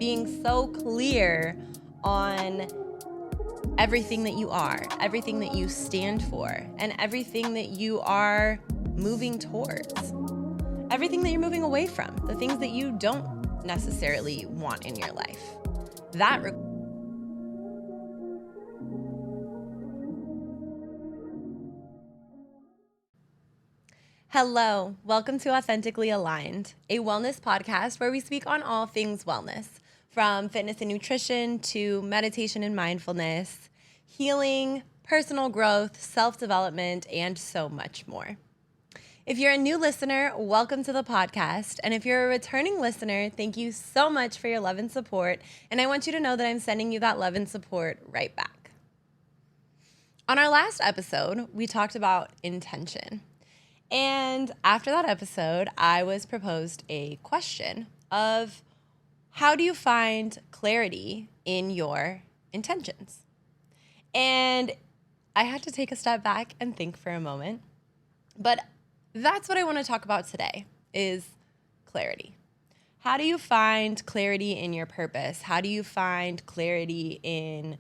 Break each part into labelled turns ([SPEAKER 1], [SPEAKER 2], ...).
[SPEAKER 1] being so clear on everything that you are, everything that you stand for, and everything that you are moving towards, everything that you're moving away from, the things that you don't necessarily want in your life. Hello, welcome to Authentically Aligned, a wellness podcast where we speak on all things wellness, from fitness and nutrition to meditation and mindfulness, healing, personal growth, self-development, and so much more. If you're a new listener, welcome to the podcast. And if you're a returning listener, thank you so much for your love and support. And I want you to know that I'm sending you that love and support right back. On our last episode, we talked about intention. And after that episode, I was proposed a question of how do you find clarity in your intentions? And I had to take a step back and think for a moment. But that's what I want to talk about today is clarity. How do you find clarity in your purpose? How do you find clarity in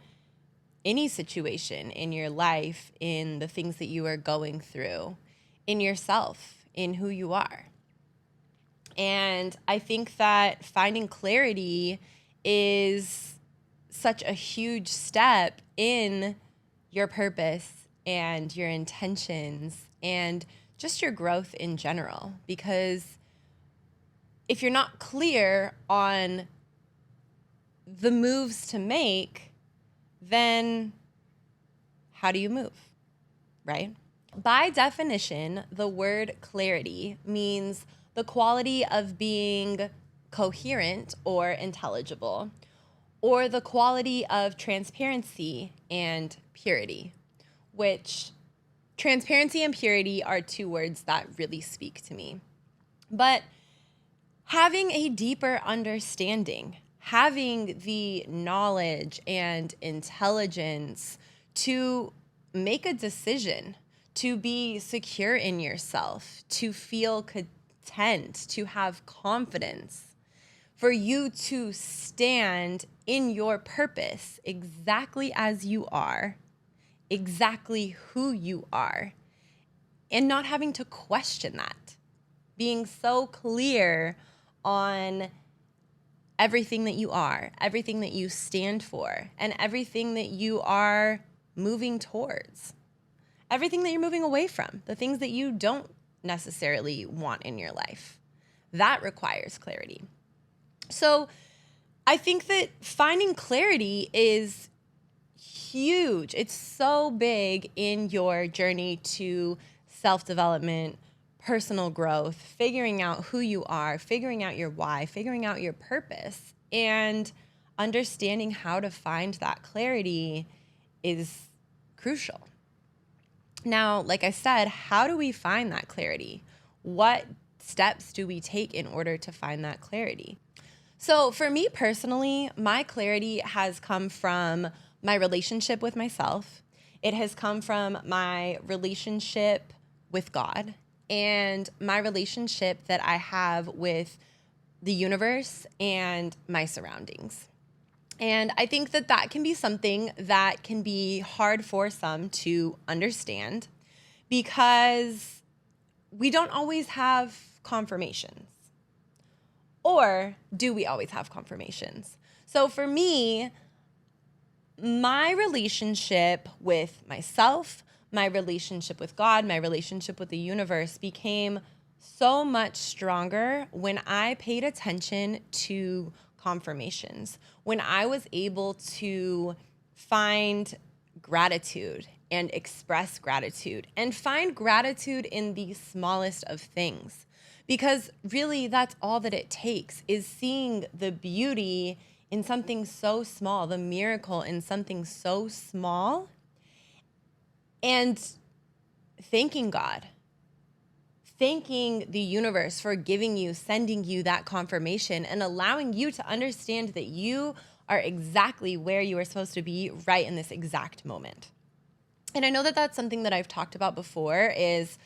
[SPEAKER 1] any situation in your life, in the things that you are going through, in yourself, in who you are? And I think that finding clarity is such a huge step in your purpose and your intentions and just your growth in general. Because if you're not clear on the moves to make, then how do you move, right? By definition, the word clarity means the quality of being coherent or intelligible, or the quality of transparency and purity, which transparency and purity are two words that really speak to me. But having a deeper understanding, having the knowledge and intelligence to make a decision, to be secure in yourself, to feel content, to have confidence, for you to stand in your purpose exactly as you are, exactly who you are, and not having to question that, being so clear on everything that you are, everything that you stand for, and everything that you are moving towards, everything that you're moving away from, the things that you don't necessarily want in your life. That requires clarity. So I think that finding clarity is huge. It's so big in your journey to self-development, personal growth, figuring out who you are, figuring out your why, figuring out your purpose, and understanding how to find that clarity is crucial. Now, like I said, how do we find that clarity? What steps do we take in order to find that clarity? So for me personally, my clarity has come from my relationship with myself. It has come from my relationship with God and my relationship that I have with the universe and my surroundings. And I think that that can be something that can be hard for some to understand because we don't always have confirmations. Or do we always have confirmations? So for me, my relationship with myself, my relationship with God, my relationship with the universe became so much stronger when I paid attention to confirmations, when I was able to find gratitude and express gratitude and find gratitude in the smallest of things. Because really that's all that it takes is seeing the beauty in something so small, the miracle in something so small, and thanking God, thanking the universe for giving you, sending you that confirmation and allowing you to understand that you are exactly where you are supposed to be right in this exact moment. And I know that that's something that I've talked about before is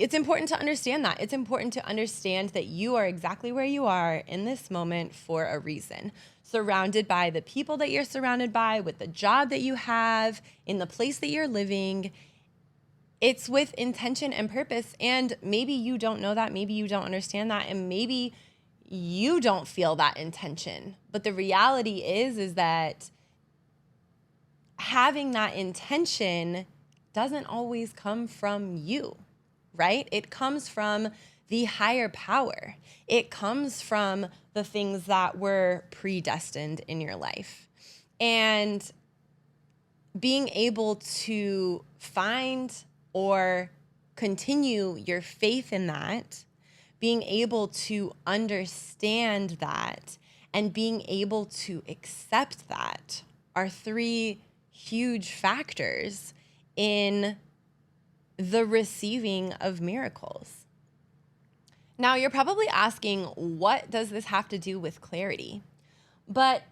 [SPEAKER 1] it's important to understand that. It's important to understand that you are exactly where you are in this moment for a reason. Surrounded by the people that you're surrounded by, with the job that you have, in the place that you're living. It's with intention and purpose. And maybe you don't know that. Maybe you don't understand that. And maybe you don't feel that intention. But the reality is that having that intention doesn't always come from you, right? It comes from the higher power. It comes from the things that were predestined in your life. And being able to find or continue your faith in that, being able to understand that, and being able to accept that are three huge factors in the receiving of miracles. Now, you're probably asking, what does this have to do with clarity? But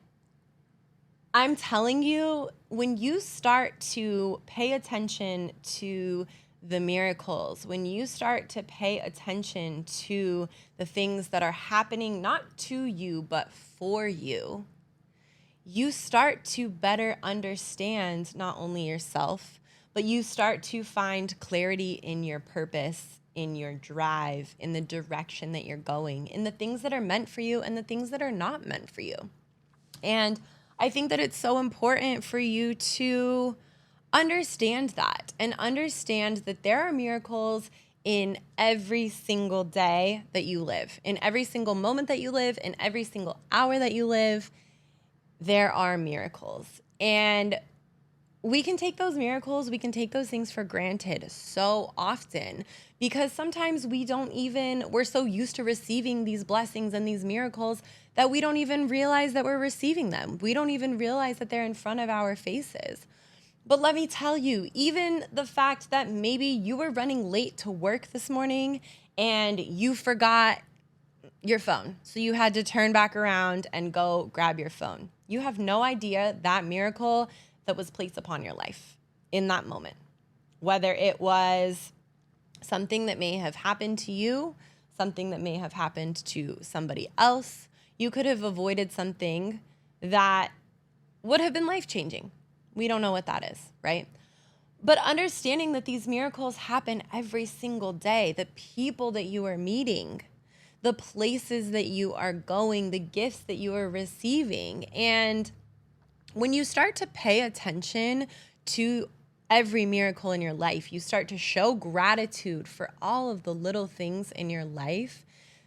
[SPEAKER 1] I'm telling you, when you start to pay attention to the miracles, when you start to pay attention to the things that are happening, not to you, but for you, you start to better understand not only yourself, but you start to find clarity in your purpose, in your drive, in the direction that you're going, in the things that are meant for you and the things that are not meant for you. And I think that it's so important for you to understand that and understand that there are miracles in every single day that you live, in every single moment that you live, in every single hour that you live. There are miracles. And we can take those miracles, we can take those things for granted so often because sometimes we're so used to receiving these blessings and these miracles that we don't even realize that we're receiving them. We don't even realize that they're in front of our faces. But let me tell you, even the fact that maybe you were running late to work this morning and you forgot your phone, so you had to turn back around and go grab your phone. You have no idea that miracle that was placed upon your life in that moment. Whether it was something that may have happened to you, something that may have happened to somebody else, you could have avoided something that would have been life-changing. We don't know what that is, right? But understanding that these miracles happen every single day, the people that you are meeting, the places that you are going, the gifts that you are receiving. And when you start to pay attention to every miracle in your life, you start to show gratitude for all of the little things in your life,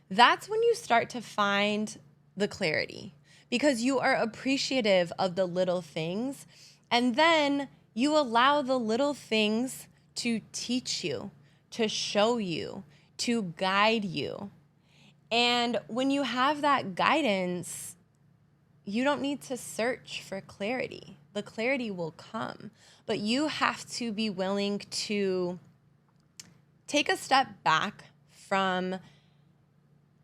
[SPEAKER 1] that's when you start to find the clarity because you are appreciative of the little things. And then you allow the little things to teach you, to show you, to guide you. And when you have that guidance, you don't need to search for clarity. The clarity will come, but you have to be willing to take a step back from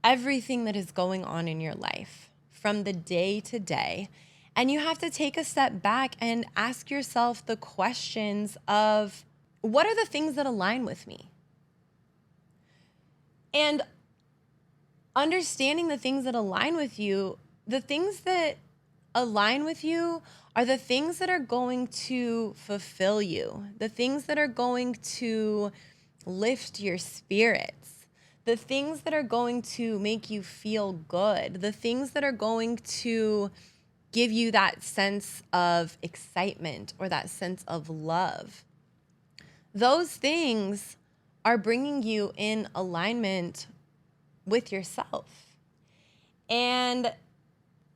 [SPEAKER 1] everything that is going on in your life, from the day to day. And you have to take a step back and ask yourself the questions of, what are the things that align with me? And understanding the things that align with you, the things that align with you are the things that are going to fulfill you, the things that are going to lift your spirits, the things that are going to make you feel good, the things that are going to give you that sense of excitement or that sense of love. Those things are bringing you in alignment with yourself. And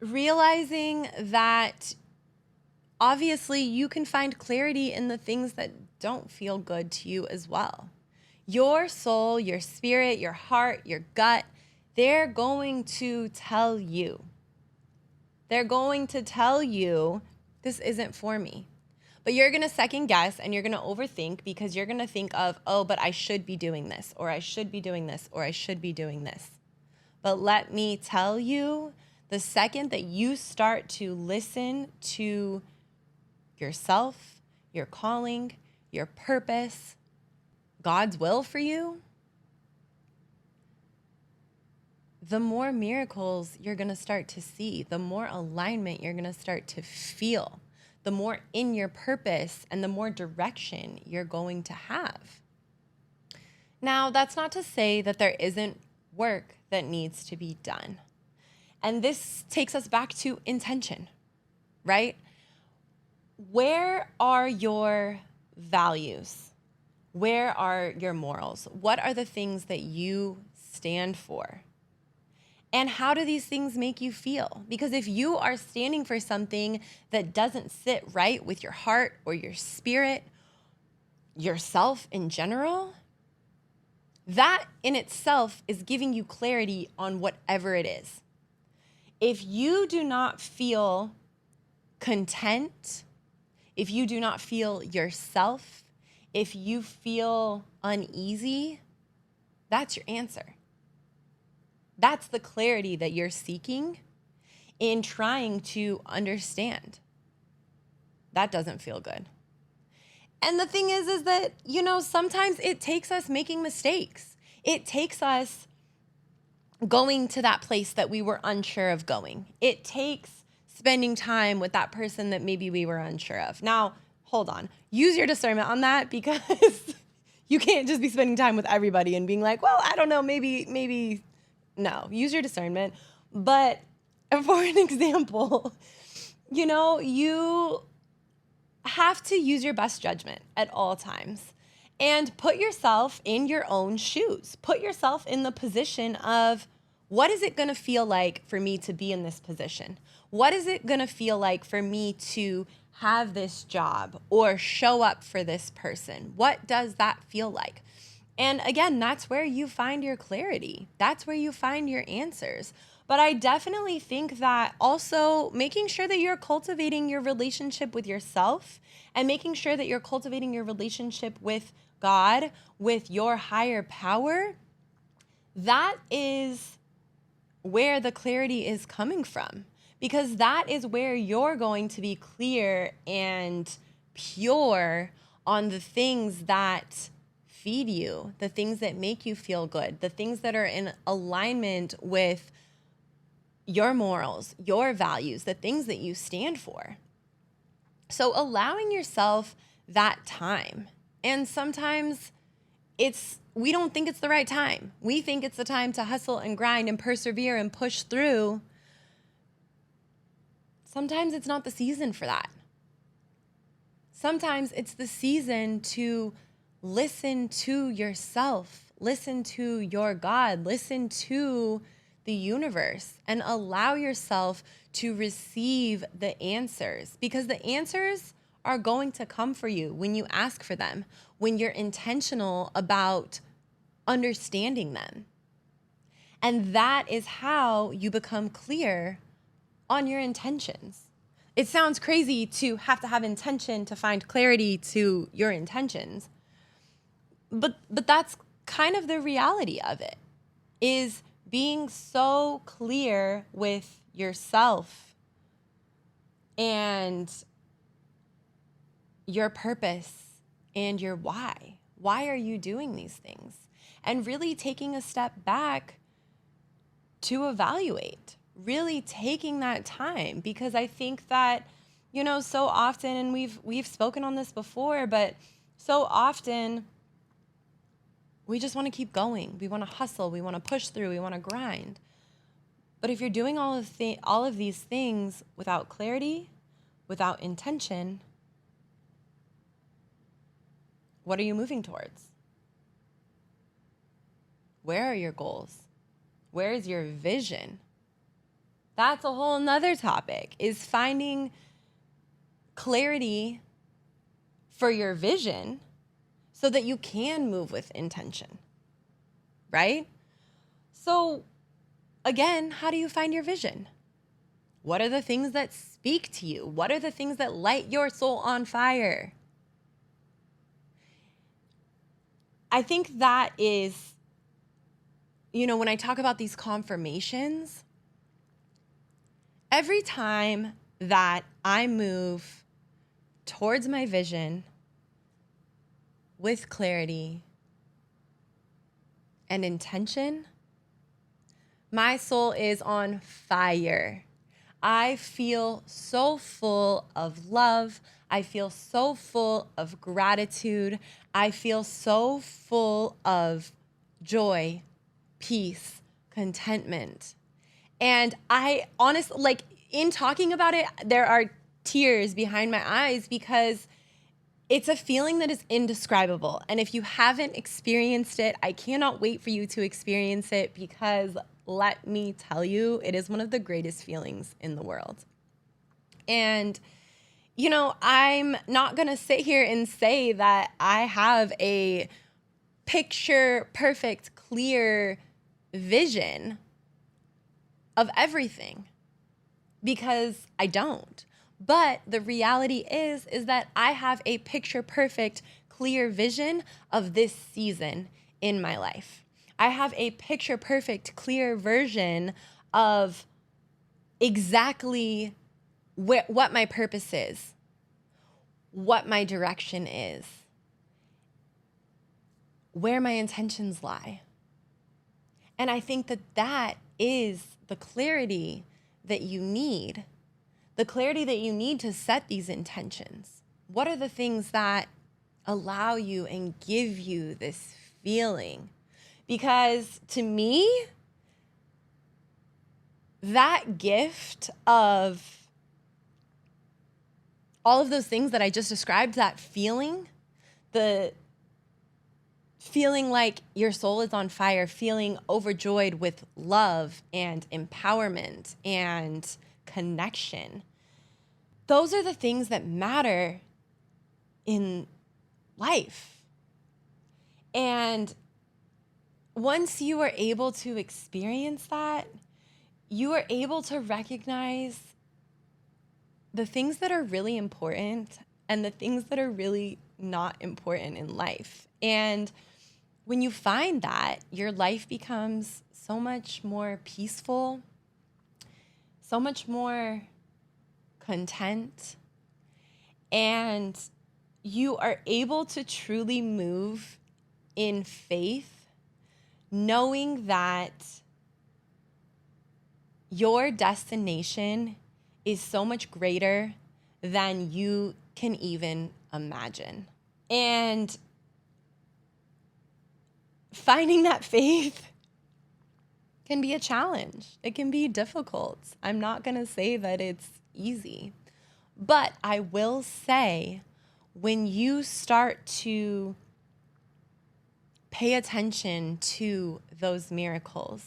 [SPEAKER 1] realizing that obviously you can find clarity in the things that don't feel good to you as well. Your soul, your spirit, your heart, your gut, they're going to tell you. They're going to tell you, this isn't for me. But you're going to second guess and you're going to overthink because you're going to think of, oh, but I should be doing this, or I should be doing this, or I should be doing this. But let me tell you, the second that you start to listen to yourself, your calling, your purpose, God's will for you, the more miracles you're going to start to see, the more alignment you're going to start to feel, the more in your purpose and the more direction you're going to have. Now, that's not to say that there isn't work that needs to be done. And this takes us back to intention, right? Where are your values? Where are your morals? What are the things that you stand for? And how do these things make you feel? Because if you are standing for something that doesn't sit right with your heart or your spirit, yourself in general, that in itself is giving you clarity on whatever it is. If you do not feel content, if you do not feel yourself, if you feel uneasy, that's your answer. That's the clarity that you're seeking in trying to understand. That doesn't feel good. And the thing is that, sometimes it takes us making mistakes. It takes us going to that place that we were unsure of going. It takes spending time with that person that maybe we were unsure of. Now, hold on. Use your discernment on that, because you can't just be spending time with everybody and being like, well, I don't know, maybe. No, use your discernment. But for an example, you have to use your best judgment at all times and put yourself in your own shoes. Put yourself in the position of, what is it going to feel like for me to be in this position? What is it going to feel like for me to have this job or show up for this person? What does that feel like? And again, that's where you find your clarity. That's where you find your answers. But I definitely think that also making sure that you're cultivating your relationship with yourself and making sure that you're cultivating your relationship with God, with your higher power, that is where the clarity is coming from. Because that is where you're going to be clear and pure on the things that feed you, the things that make you feel good, the things that are in alignment with your morals, your values, the things that you stand for. So allowing yourself that time. And sometimes we don't think it's the right time. We think it's the time to hustle and grind and persevere and push through. Sometimes it's not the season for that. Sometimes it's the season to listen to yourself, listen to your God, listen to the universe, and allow yourself to receive the answers, because the answers are going to come for you when you ask for them, when you're intentional about understanding them. And that is how you become clear on your intentions. It sounds crazy to have intention to find clarity to your intentions. But that's kind of the reality of it, is being so clear with yourself and your purpose and your why. Why are you doing these things? And really taking a step back to evaluate, really taking that time, because I think that, so often, and we've spoken on this before, but so often we just want to keep going. We want to hustle. We want to push through. We want to grind. But if you're doing all of these things without clarity, without intention, what are you moving towards? Where are your goals? Where is your vision? That's a whole nother topic, is finding clarity for your vision so that you can move with intention, right? So again, how do you find your vision? What are the things that speak to you? What are the things that light your soul on fire? I think that is, when I talk about these confirmations, every time that I move towards my vision with clarity and intention, My soul is on fire. I feel so full of love. I feel so full of gratitude. I feel so full of joy, peace, contentment. And I honestly, like, in talking about it, there are tears behind my eyes because it's a feeling that is indescribable. And if you haven't experienced it, I cannot wait for you to experience it because let me tell you, it is one of the greatest feelings in the world. And, you know, I'm not going to sit here and say that I have a picture perfect, clear vision of everything because I don't. But the reality is that I have a picture perfect, clear vision of this season in my life. I have a picture perfect, clear version of exactly what my purpose is, what my direction is, where my intentions lie. And I think that is the clarity that you need. The clarity that you need to set these intentions. What are the things that allow you and give you this feeling? Because to me, that gift of all of those things that I just described, that feeling, the feeling like your soul is on fire, feeling overjoyed with love and empowerment and connection. Those are the things that matter in life. And once you are able to experience that, you are able to recognize the things that are really important and the things that are really not important in life. And when you find that, your life becomes so much more peaceful, so much more content, and you are able to truly move in faith, knowing that your destination is so much greater than you can even imagine. And finding that faith can be a challenge. It can be difficult. I'm not going to say that it's easy. But I will say, when you start to pay attention to those miracles,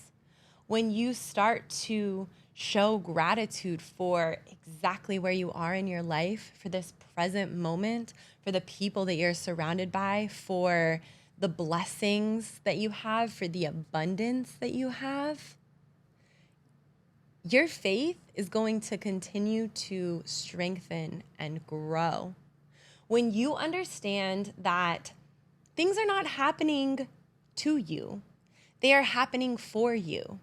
[SPEAKER 1] when you start to show gratitude for exactly where you are in your life, for this present moment, for the people that you're surrounded by, for the blessings that you have, for the abundance that you have, your faith is going to continue to strengthen and grow. When you understand that things are not happening to you, they are happening for you.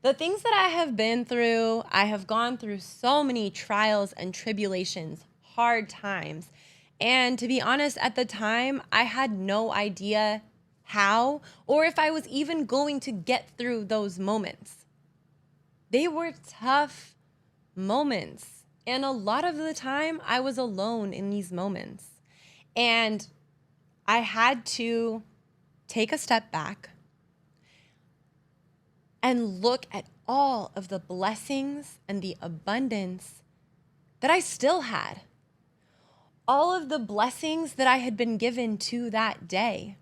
[SPEAKER 1] The things that I have been through, I have gone through so many trials and tribulations, hard times. And to be honest, at the time, I had no idea how or if I was even going to get through those moments. They were tough moments. And a lot of the time, I was alone in these moments. And I had to take a step back and look at all of the blessings and the abundance that I still had. All of the blessings that I had been given to that day.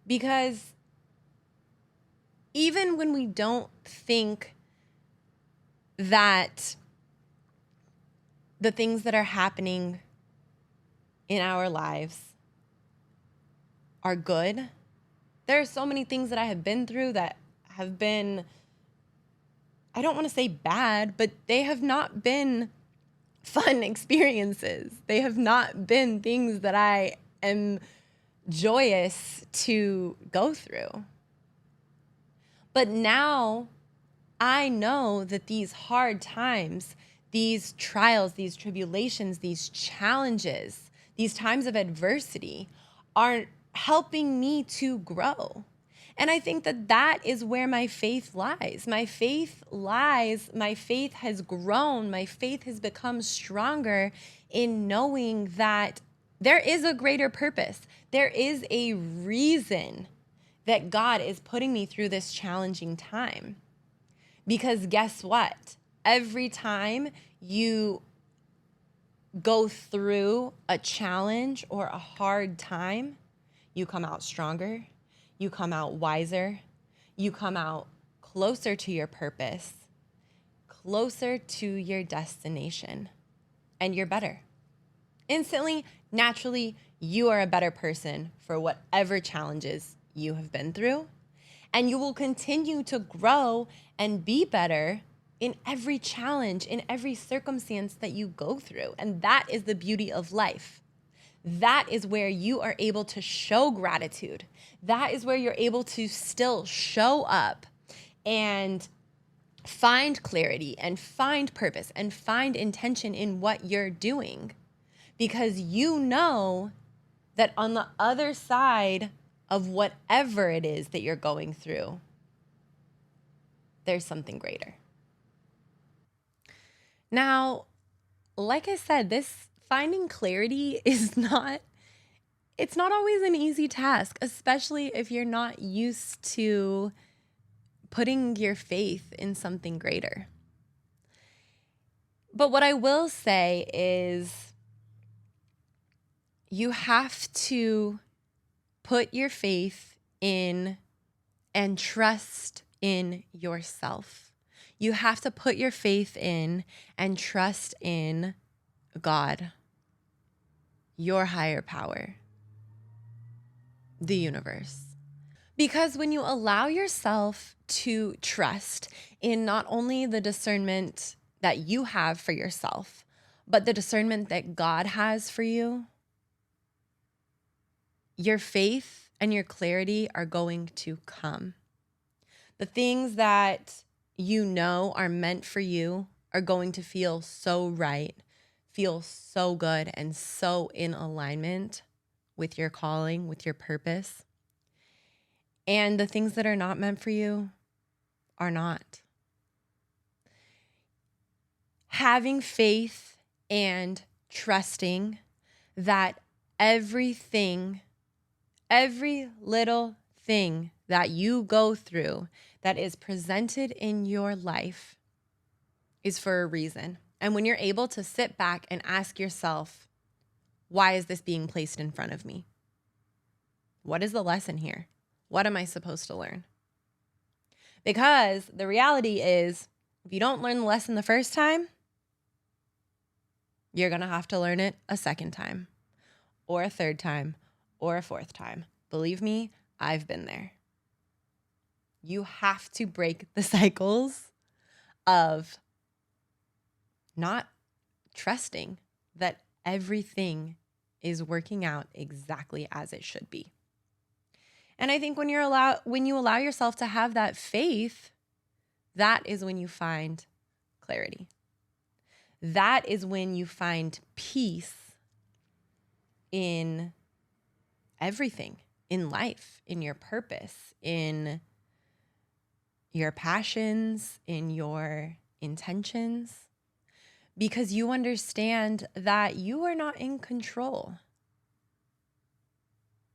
[SPEAKER 1] Because even when we don't think that the things that are happening in our lives are good, there are so many things that I have been through that have been, I don't want to say bad, but they have not been fun experiences. They have not been things that I am joyous to go through. But now I know that these hard times, these trials, these tribulations, these challenges, these times of adversity are helping me to grow. And I think that that is where my faith lies. My faith has grown. My faith has become stronger in knowing that there is a greater purpose. There is a reason that God is putting me through this challenging time. Because guess what? Every time you go through a challenge or a hard time, you come out stronger, you come out wiser, you come out closer to your purpose, closer to your destination, and you're better. Instantly, naturally, you are a better person for whatever challenges you have been through, and you will continue to grow and be better in every challenge, in every circumstance that you go through. And that is the beauty of life. That is where you are able to show gratitude. That is where you're able to still show up and find clarity and find purpose and find intention in what you're doing. Because you know that on the other side of whatever it is that you're going through, there's something greater. Now, like I said, this finding clarity is not always an easy task, especially if you're not used to putting your faith in something greater. But what I will say is you have to put your faith in and trust in yourself. You have to put your faith in and trust in God, your higher power, the universe. Because when you allow yourself to trust in not only the discernment that you have for yourself, but the discernment that God has for you, your faith and your clarity are going to come. The things that you know are meant for you are going to feel so right, feel so good, and so in alignment with your calling, with your purpose. And the things that are not meant for you are not. Having faith and trusting that every little thing that you go through that is presented in your life is for a reason. And when you're able to sit back and ask yourself, why is this being placed in front of me? What is the lesson here? What am I supposed to learn? Because the reality is, if you don't learn the lesson the first time, you're going to have to learn it a second time, or a third time, or a fourth time. Believe me, I've been there. You have to break the cycles of not trusting that everything is working out exactly as it should be. And I think when you allow yourself to have that faith, that is when you find clarity. That is when you find peace in everything, in life, in your purpose, in your passions, in your intentions, because you understand that you are not in control.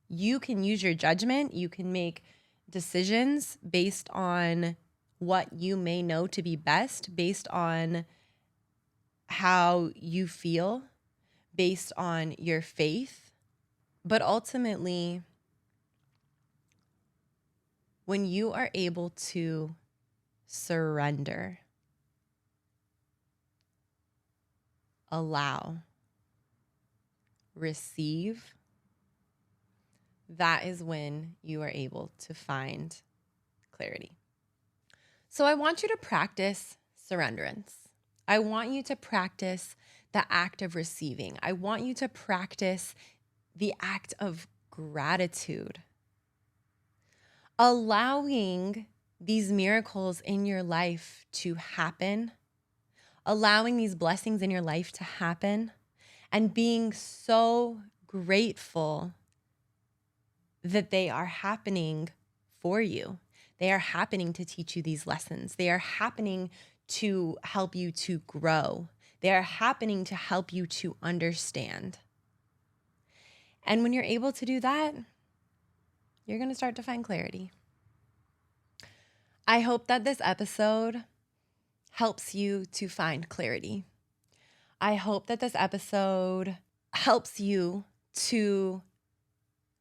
[SPEAKER 1] You can use your judgment. You can make decisions based on what you may know to be best, based on how you feel, based on your faith. But ultimately, when you are able to surrender, allow, receive, that is when you are able to find clarity. So I want you to practice surrenderance. I want you to practice the act of receiving. I want you to practice the act of gratitude. Allowing these miracles in your life to happen, allowing these blessings in your life to happen, and being so grateful that they are happening for you. They are happening to teach you these lessons. They are happening to help you to grow. They are happening to help you to understand. And when you're able to do that, you're going to start to find clarity. I hope that this episode helps you to find clarity. I hope that this episode helps you to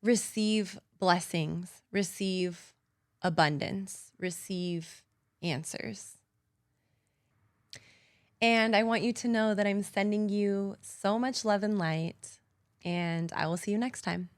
[SPEAKER 1] receive blessings, receive abundance, receive answers. And I want you to know that I'm sending you so much love and light, and I will see you next time.